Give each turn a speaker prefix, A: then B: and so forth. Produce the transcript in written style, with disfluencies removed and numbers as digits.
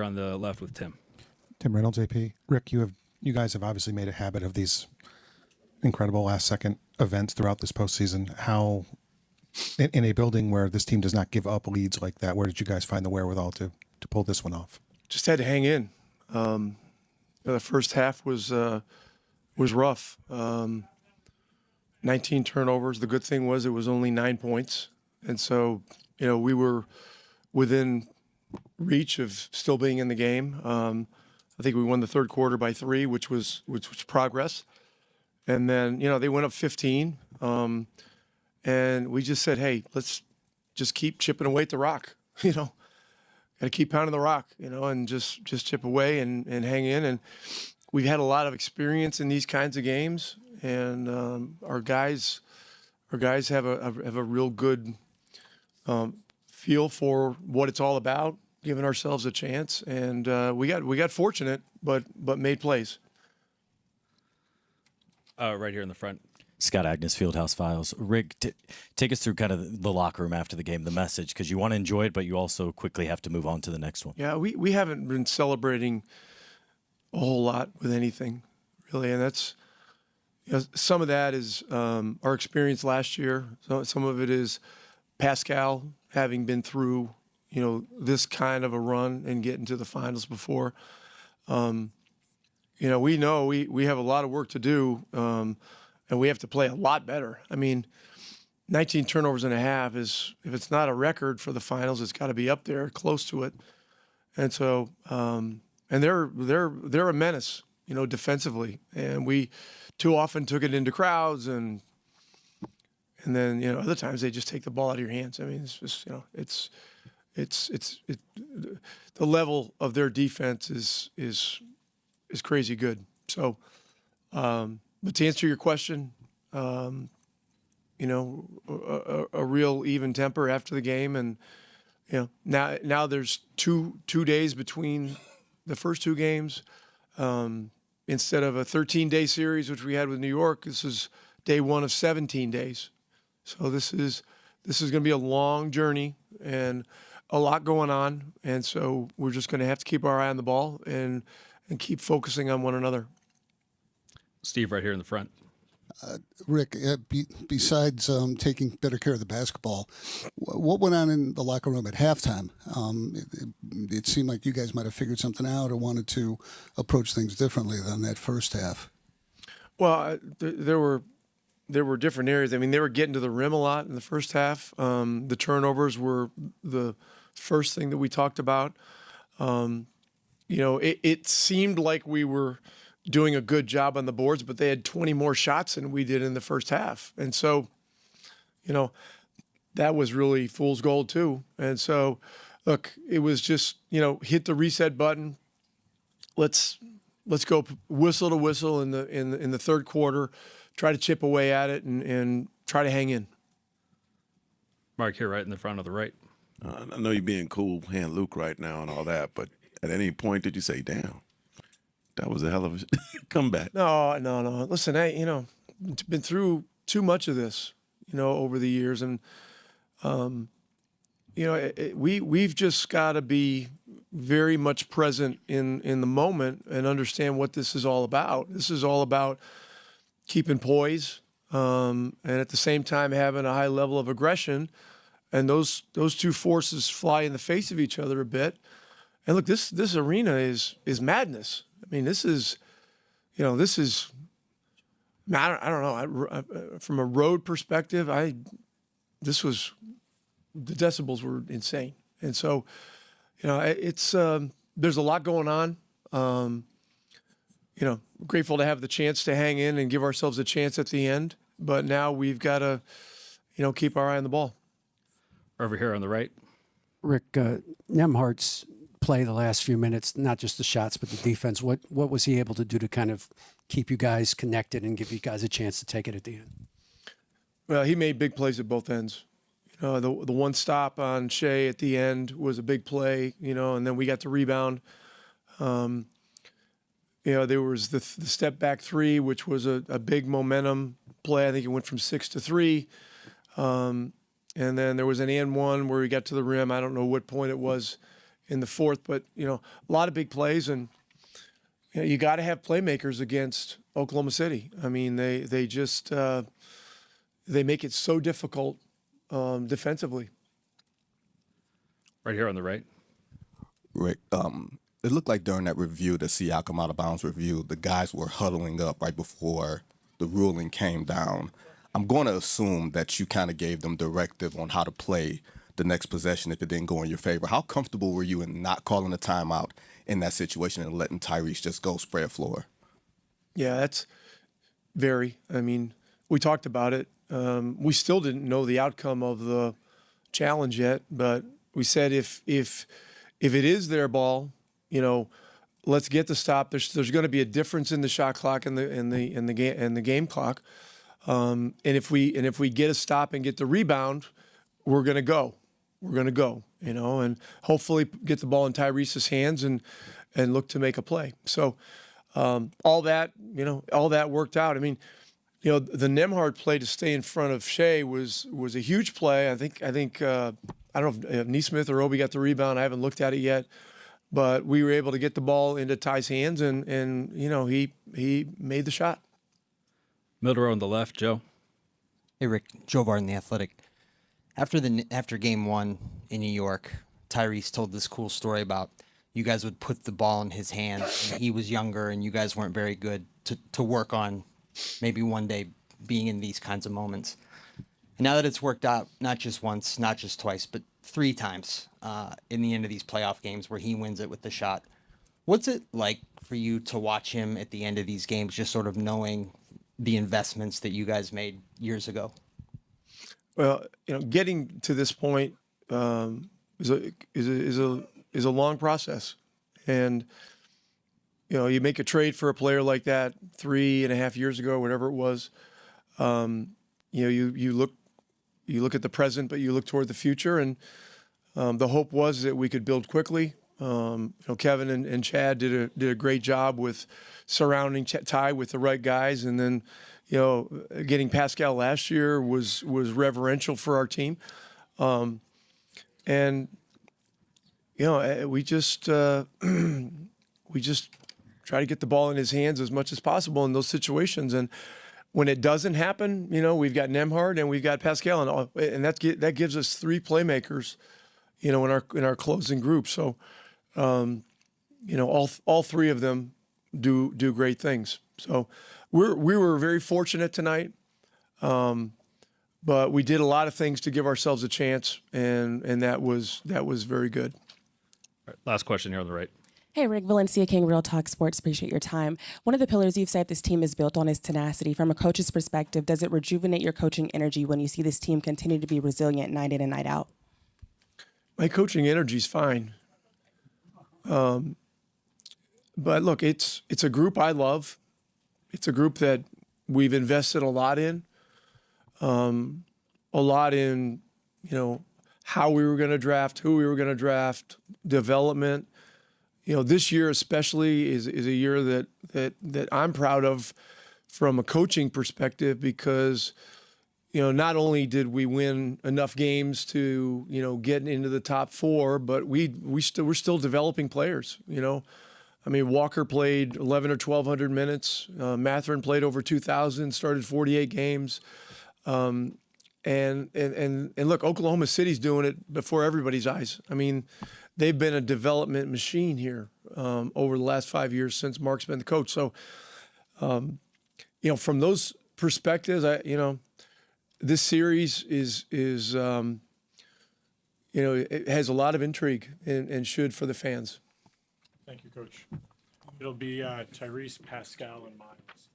A: on the left with Tim.
B: Tim Reynolds, AP. Rick, you guys have obviously made a habit of these incredible last-second events throughout this postseason. How, in a building where this team does not give up leads like that, where did you guys find the wherewithal to pull this one off?
C: Just had to hang in. The first half was rough. 19 turnovers. The good thing was it was only 9 points, and so we were within reach of still being in the game. I think we won the third quarter by 3, which was progress. And then they went up 15, and we just said, hey, let's just keep chipping away at the rock. Got to keep pounding the rock, and just chip away and hang in. And we've had a lot of experience in these kinds of games, and our guys have a real good feel for what it's all about, giving ourselves a chance. And we got fortunate, but made plays.
A: Right here in the front.
D: Scott Agnes, Fieldhouse Files. Rick, take us through kind of the locker room after the game, the message, because you want to enjoy it, but you also quickly have to move on to the next one.
C: Yeah, we haven't been celebrating a whole lot with anything, really, and that's some of that is our experience last year. Some of it is Pascal having been through this kind of a run and getting to the finals before. We know we have a lot of work to do, and we have to play a lot better. I mean, 19 turnovers and a half is, if it's not a record for the finals, it's got to be up there, close to it. And so, and they're a menace, defensively. And we too often took it into crowds, and then other times they just take the ball out of your hands. I mean, it's just the level of their defense is crazy good. So, but to answer your question, a real even temper after the game, and now there's two days between the first two games. Instead of a 13-day series, which we had with New York, this is day 1 of 17 days. So this is going to be a long journey and a lot going on, and so we're just going to have to keep our eye on the ball and keep focusing on one another.
A: Steve, right here in the front.
E: Rick, besides taking better care of the basketball, what went on in the locker room at halftime? It seemed like you guys might have figured something out or wanted to approach things differently than that first half.
C: Well, there were different areas. I mean, they were getting to the rim a lot in the first half. The turnovers were the first thing that we talked about. It seemed like we were doing a good job on the boards, but they had 20 more shots than we did in the first half. And so, that was really fool's gold too. And so, look, it was just, hit the reset button. Let's go whistle to whistle in the third quarter, try to chip away at it and try to hang in.
A: Mark here right in the front of the right.
F: I know you're being cool, hand Luke right now and all that, but at any point did you say, damn, that was a hell of a comeback?
C: No. Listen, been through too much of this, over the years. And, we've just got to be very much present in the moment and understand what this is all about. This is all about keeping poise and at the same time having a high level of aggression. And those two forces fly in the face of each other a bit. And look, this arena is madness. I mean, this is, I don't know. From a road perspective, the decibels were insane. And so, it's, there's a lot going on. Grateful to have the chance to hang in and give ourselves a chance at the end. But now we've got to, keep our eye on the ball.
A: Over here on the right.
G: Rick, Nembhard's play the last few minutes, not just the shots, but the defense. What was he able to do to kind of keep you guys connected and give you guys a chance to take it at the end?
C: Well, he made big plays at both ends. The one stop on Shea at the end was a big play, and then we got the rebound. There was the step back 3, which was a big momentum play. I think it went from 6 to 3. And then there was an and one where we got to the rim. I don't know what point it was in the fourth. But a lot of big plays, and you got to have playmakers against Oklahoma City. I mean, they just they make it so difficult defensively.
A: Right here on the right.
H: Rick, it looked like during that review, the Siakam out of bounds review, the guys were huddling up right before the ruling came down. I'm going to assume that you kind of gave them directive on how to play the next possession if it didn't go in your favor. How comfortable were you in not calling a timeout in that situation and letting Tyrese just go spread floor?
C: Yeah, that's very. I mean, we talked about it. We still didn't know the outcome of the challenge yet, but we said if it is their ball, let's get the stop. There's going to be a difference in the shot clock and the game clock. And if we get a stop and get the rebound, we're going to go. We're going to go, and hopefully get the ball in Tyrese's hands and look to make a play. So all that worked out. I mean, the Nembhard play to stay in front of Shea was a huge play. I think I don't know if Neesmith or Obi got the rebound. I haven't looked at it yet, but we were able to get the ball into Ty's hands, and he made the shot.
A: Middle row on the left, Joe.
I: Hey, Rick. Joe Varden, The Athletic. After game one in New York, Tyrese told this cool story about you guys would put the ball in his hands, and he was younger, and you guys weren't very good to work on maybe one day being in these kinds of moments. And now that it's worked out, not just once, not just twice, but 3 times in the end of these playoff games where he wins it with the shot, what's it like for you to watch him at the end of these games, just sort of knowing the investments that you guys made years ago?
C: Well, getting to this point is a long process, and you make a trade for a player like that 3.5 years ago, whatever it was. You look at the present, but you look toward the future, and the hope was that we could build quickly. Kevin and Chad did a great job with surrounding Ty with the right guys, and then getting Pascal last year was reverential for our team, and we just try to get the ball in his hands as much as possible in those situations. And when it doesn't happen, we've got Nembhard and we've got Pascal, and that gives us 3 playmakers, in our closing group. So, all 3 of them do great things. So we were very fortunate tonight, but we did a lot of things to give ourselves a chance, and that was very good.
A: All right, last question here on the right.
J: Hey, Rick, Valencia King, Real Talk Sports. Appreciate your time. One of the pillars you've said this team is built on is tenacity. From a coach's perspective, does it rejuvenate your coaching energy when you see this team continue to be resilient night in and night out?
C: My coaching energy is fine. But look, it's a group I love. It's a group that we've invested a lot in. How we were going to draft, who we were going to draft, development. This year especially is a year that I'm proud of from a coaching perspective, because not only did we win enough games to get into the top 4, but we're still developing players. I mean, Walker played 1,100 or 1,200 minutes. Mathurin played over 2,000, started 48 games. And look, Oklahoma City's doing it before everybody's eyes. I mean, they've been a development machine here over the last 5 years since Mark's been the coach. So, from those perspectives, this series is it has a lot of intrigue and should for the fans.
K: Thank you, Coach. It'll be Tyrese, Pascal, and Miles.